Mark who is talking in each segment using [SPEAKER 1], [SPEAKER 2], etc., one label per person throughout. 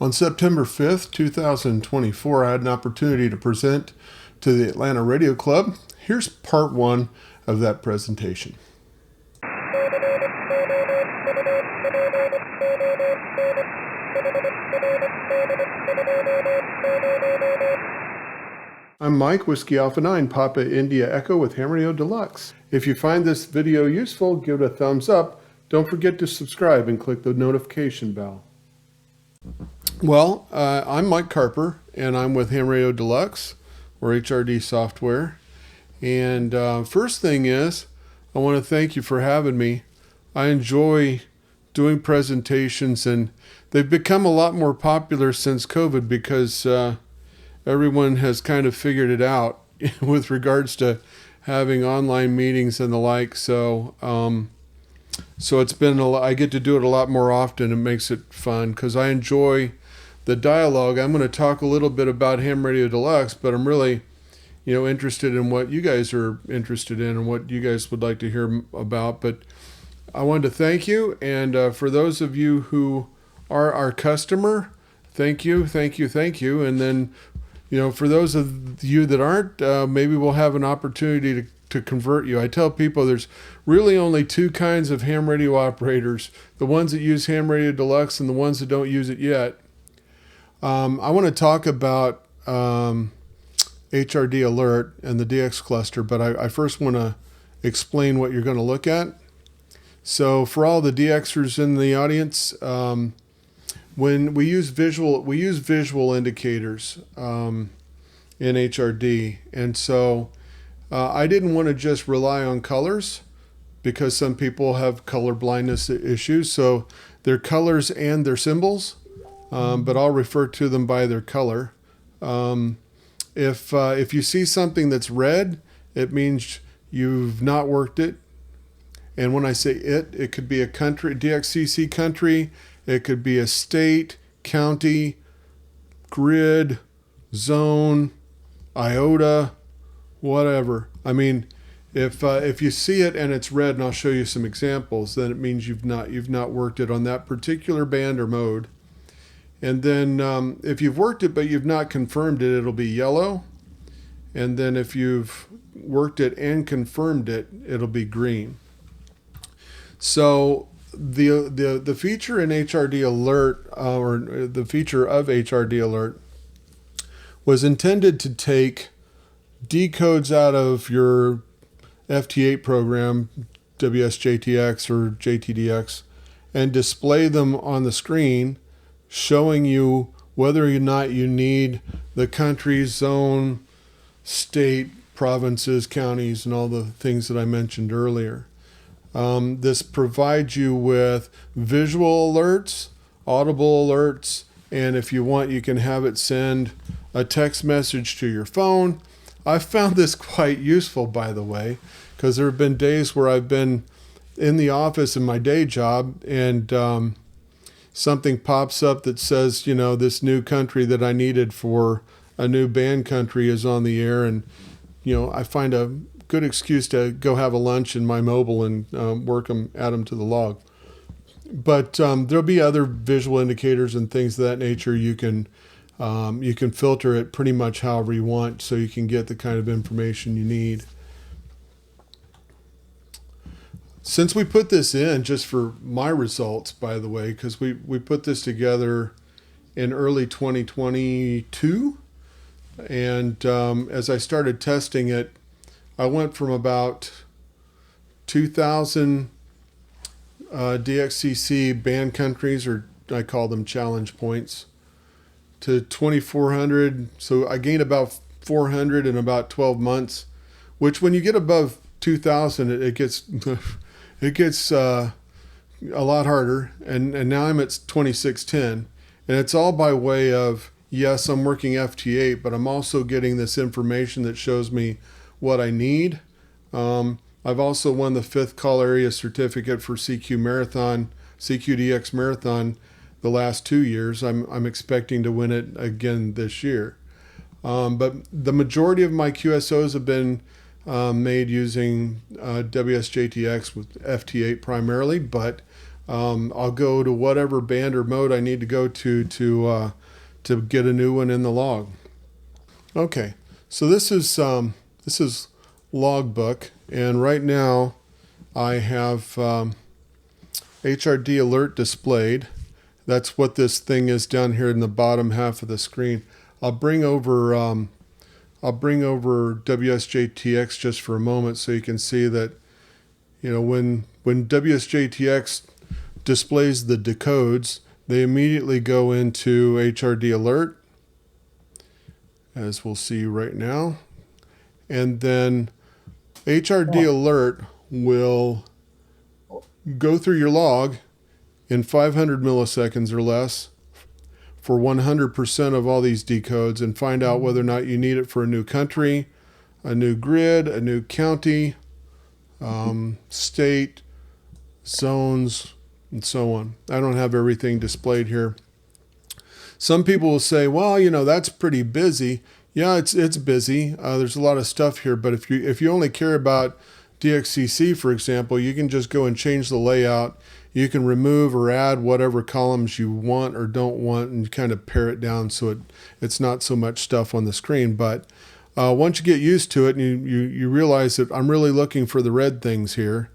[SPEAKER 1] On September 5th, 2024, I had an opportunity to present to the Atlanta Radio Club. Here's part one of that presentation. I'm Mike, Whiskey Alpha 9, Papa India Echo with HRD Radio Deluxe. If you find this video useful, give it a thumbs up. Don't forget to subscribe and click the notification bell. Well, I'm Mike Carper, and I'm with HRD Radio Deluxe, or HRD Software. And first thing is, I want to thank you for having me. I enjoy doing presentations, and they've become a lot more popular since COVID because everyone has kind of figured it out with regards to having online meetings and the like. So it's been I get to do it a lot more often. It makes it fun because I enjoy the dialogue. I'm going to talk a little bit about HRD Radio Deluxe, but I'm really, interested in what you guys are interested in and what you guys would like to hear about. But I wanted to thank you, and for those of you who are our customer, thank you. And then, for those of you that aren't, maybe we'll have an opportunity to convert you. I tell people there's really only two kinds of ham radio operators, the ones that use HRD Radio Deluxe and the ones that don't use it yet. I want to talk about HRD Alert and the DX cluster, but I first want to explain what you're going to look at. So for all the DXers in the audience, when we use visual indicators in HRD, and so I didn't want to just rely on colors because some people have color blindness issues. So they're colors and they're symbols, but I'll refer to them by their color. If you see something that's red, it means you've not worked it. And when I say it could be a country, DXCC country. It could be a state, county, grid, zone, iota, whatever. I mean, if you see it and it's red, and I'll show you some examples, then it means you've not worked it on that particular band or mode. And then if you've worked it but you've not confirmed it, it'll be yellow. And then if you've worked it and confirmed it, it'll be green. So the feature in HRD Alert, or the feature of HRD Alert, was intended to take decodes out of your FT8 program, WSJTX or JTDX, and display them on the screen, showing you whether or not you need the country, zone, state, provinces, counties, and all the things that I mentioned earlier. This provides you with visual alerts, audible alerts, and if you want, you can have it send a text message to your phone. I've found this quite useful, by the way, because there have been days where I've been in the office in my day job and something pops up that says, this new country that I needed for a new band country is on the air, and I find a good excuse to go have a lunch in my mobile and add them to the log. But there'll be other visual indicators and things of that nature. You can filter it pretty much however you want, so you can get the kind of information you need. Since we put this in, just for my results, by the way, because we put this together in early 2022, and as I started testing it, I went from about 2,000 DXCC band countries, or I call them challenge points, to 2,400. So I gained about 400 in about 12 months, which when you get above 2,000, it gets a lot harder. And now I'm at 2,610, and it's all by way of, yes, I'm working FT8, but I'm also getting this information that shows me what I need. I've also won the 5th call area certificate for CQDX Marathon the last 2 years. I'm expecting to win it again this year. But the majority of my QSOs have been made using WSJTX with FT8 primarily, but I'll go to whatever band or mode I need to go to get a new one in the log. Okay, so this is Logbook, and right now I have HRD Alert displayed. That's what this thing is down here in the bottom half of the screen. I'll bring over WSJTX just for a moment so you can see that, you know, when WSJTX displays the decodes, they immediately go into HRD Alert, as we'll see right now. And then HRD Alert will go through your log in 500 milliseconds or less for 100% of all these decodes and find out whether or not you need it for a new country, a new grid, a new county, state, zones, and so on. I don't have everything displayed here. Some people will say, well, you know, that's pretty busy. Yeah, it's busy. There's a lot of stuff here, but if you only care about DXCC, for example, you can just go and change the layout. You can remove or add whatever columns you want or don't want and kind of pare it down so it's not so much stuff on the screen. But once you get used to it and you realize that I'm really looking for the red things here,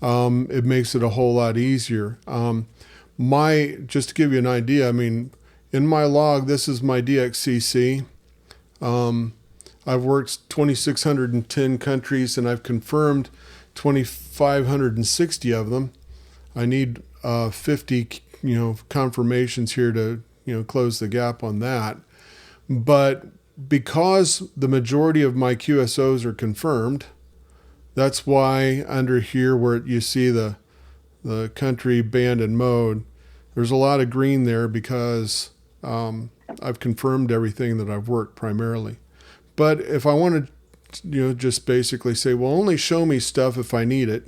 [SPEAKER 1] it makes it a whole lot easier. Just to give you an idea, I mean, in my log, this is my DXCC. I've worked 2,610 countries and I've confirmed 2,560 of them. I need 50, confirmations here to, close the gap on that. But because the majority of my QSOs are confirmed, that's why under here where you see the country, band, and mode, there's a lot of green there because I've confirmed everything that I've worked primarily. But if I want to, just basically say, well, only show me stuff if I need it.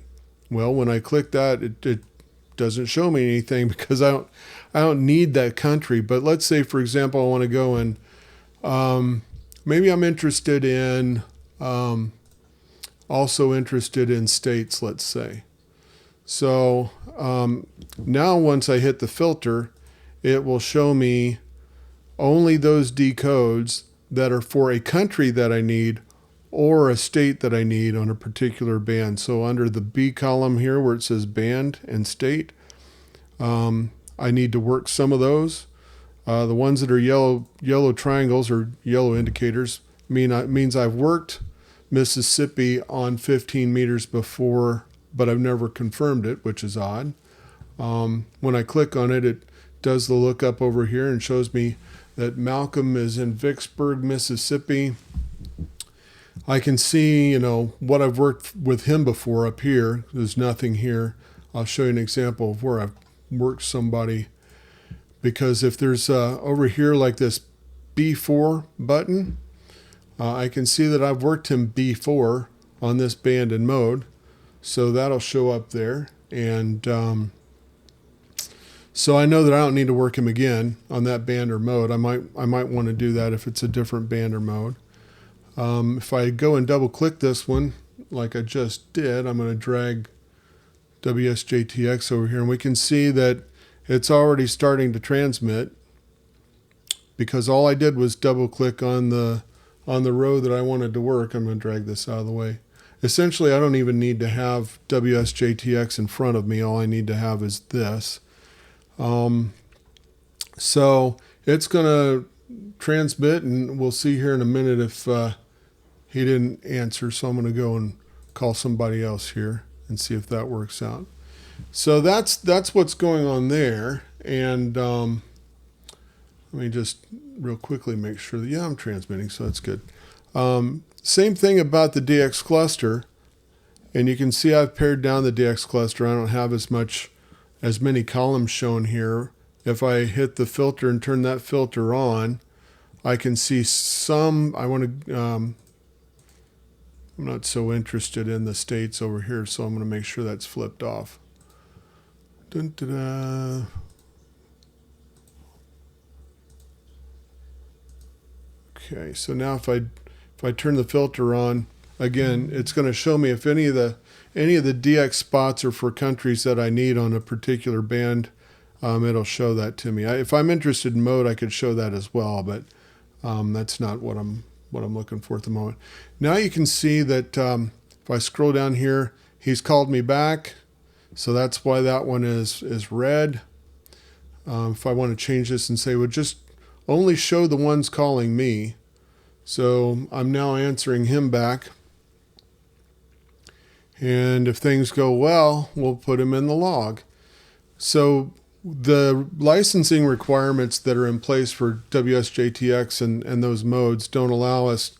[SPEAKER 1] Well, when I click that, it doesn't show me anything because I don't need that country. But let's say, for example, I want to go and maybe I'm interested in also interested in states, let's say. So now once I hit the filter, it will show me only those decodes that are for a country that I need or a state that I need on a particular band. So under the B column here where it says band and state, I need to work some of those. The ones that are yellow triangles or yellow indicators means I've worked Mississippi on 15 meters before, but I've never confirmed it, which is odd. When I click on it, it does the lookup over here and shows me that Malcolm is in Vicksburg, Mississippi. I can see, what I've worked with him before up here. There's nothing here. I'll show you an example of where I've worked somebody. Because if there's over here like this B4 button, I can see that I've worked him B4 on this band and mode. So that'll show up there. And so I know that I don't need to work him again on that band or mode. I might want to do that if it's a different band or mode. If I go and double click this one, like I just did, I'm going to drag WSJTX over here and we can see that it's already starting to transmit because all I did was double click on the row that I wanted to work. I'm going to drag this out of the way. Essentially, I don't even need to have WSJTX in front of me. All I need to have is this. So it's going to transmit, and we'll see here in a minute if he didn't answer. So I'm going to go and call somebody else here and see if that works out. So that's what's going on there. And let me just real quickly make sure that, I'm transmitting, so that's good. Same thing about the DX cluster. And you can see I've pared down the DX cluster. I don't have as many columns shown here. If I hit the filter and turn that filter on, I can see some. I'm not so interested in the states over here, so I'm going to make sure that's flipped off. Dun, da, da. Okay, so now if I turn the filter on, again, it's going to show me if any of any of the DX spots are for countries that I need on a particular band. It'll show that to me. If I'm interested in mode, I could show that as well, but that's not what I'm looking for at the moment. Now you can see that if I scroll down here, he's called me back, so that's why that one is red. If I want to change this and say, well, just only show the ones calling me. So I'm now answering him back. And if things go well, we'll put him in the log. So the licensing requirements that are in place for WSJTX and those modes don't allow us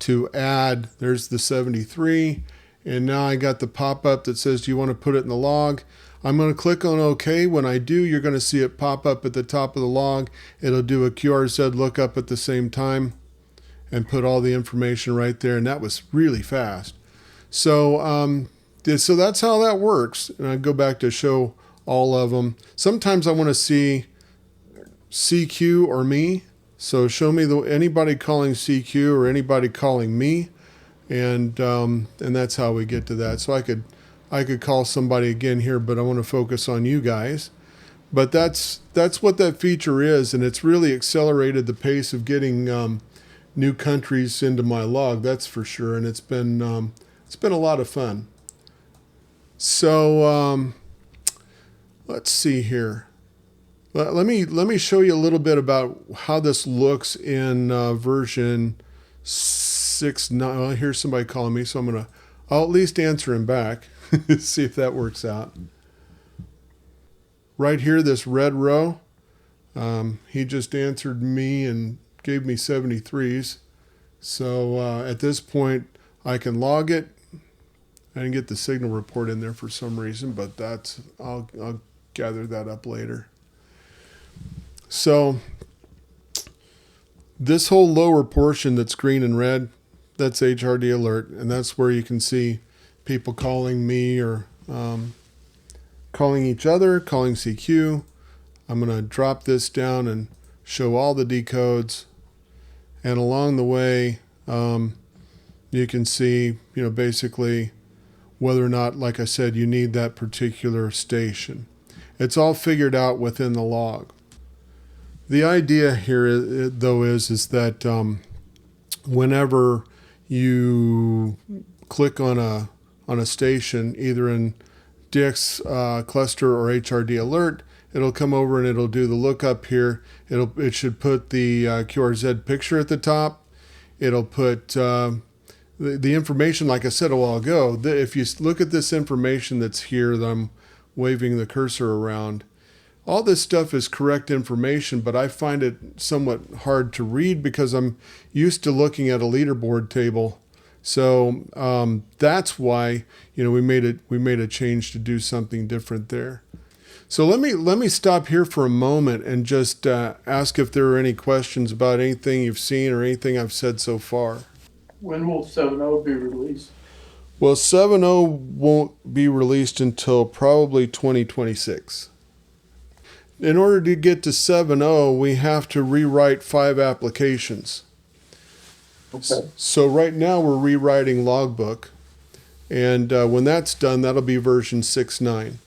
[SPEAKER 1] to add, there's the 73, and now I got the pop-up that says, do you want to put it in the log? I'm going to click on OK. When I do, you're going to see it pop up at the top of the log. It'll do a QRZ lookup at the same time and put all the information right there, and that was really fast. So, so that's how that works. And I go back to show all of them. Sometimes I want to see CQ or me. So show me anybody calling CQ or anybody calling me, and that's how we get to that. So I could call somebody again here, but I want to focus on you guys. But that's what that feature is, and it's really accelerated the pace of getting new countries into my log. That's for sure, and it's been a lot of fun. So let's see here. Let me show you a little bit about how this looks in version 6.9. Well, here's somebody calling me, so I'll at least answer him back. See if that works out. Right here, this red row, he just answered me and gave me 73s. So at this point, I can log it. I didn't get the signal report in there for some reason, but I'll gather that up later. So this whole lower portion that's green and red, that's HRD Alert, and that's where you can see people calling me or calling each other, calling CQ. I'm going to drop this down and show all the decodes. And along the way, you can see, basically whether or not, like I said, you need that particular station. It's all figured out within the log. The idea here, though, is that whenever you click on a station, either in DX cluster or HRD Alert, it'll come over and it'll do the lookup here. It should put the QRZ picture at the top. It'll put the information, like I said a while ago. If you look at this information that's here, that I'm waving the cursor around, all this stuff is correct information, but I find it somewhat hard to read because I'm used to looking at a leaderboard table. So that's why we made a change to do something different there. So let me stop here for a moment and just ask if there are any questions about anything you've seen or anything I've said so far.
[SPEAKER 2] When will 7.0 be released?
[SPEAKER 1] Well, 7.0 won't be released until probably 2026. In order to get to 7.0, we have to rewrite 5 applications.
[SPEAKER 2] Okay.
[SPEAKER 1] So right now we're rewriting Logbook, and when that's done, that'll be version 6.9.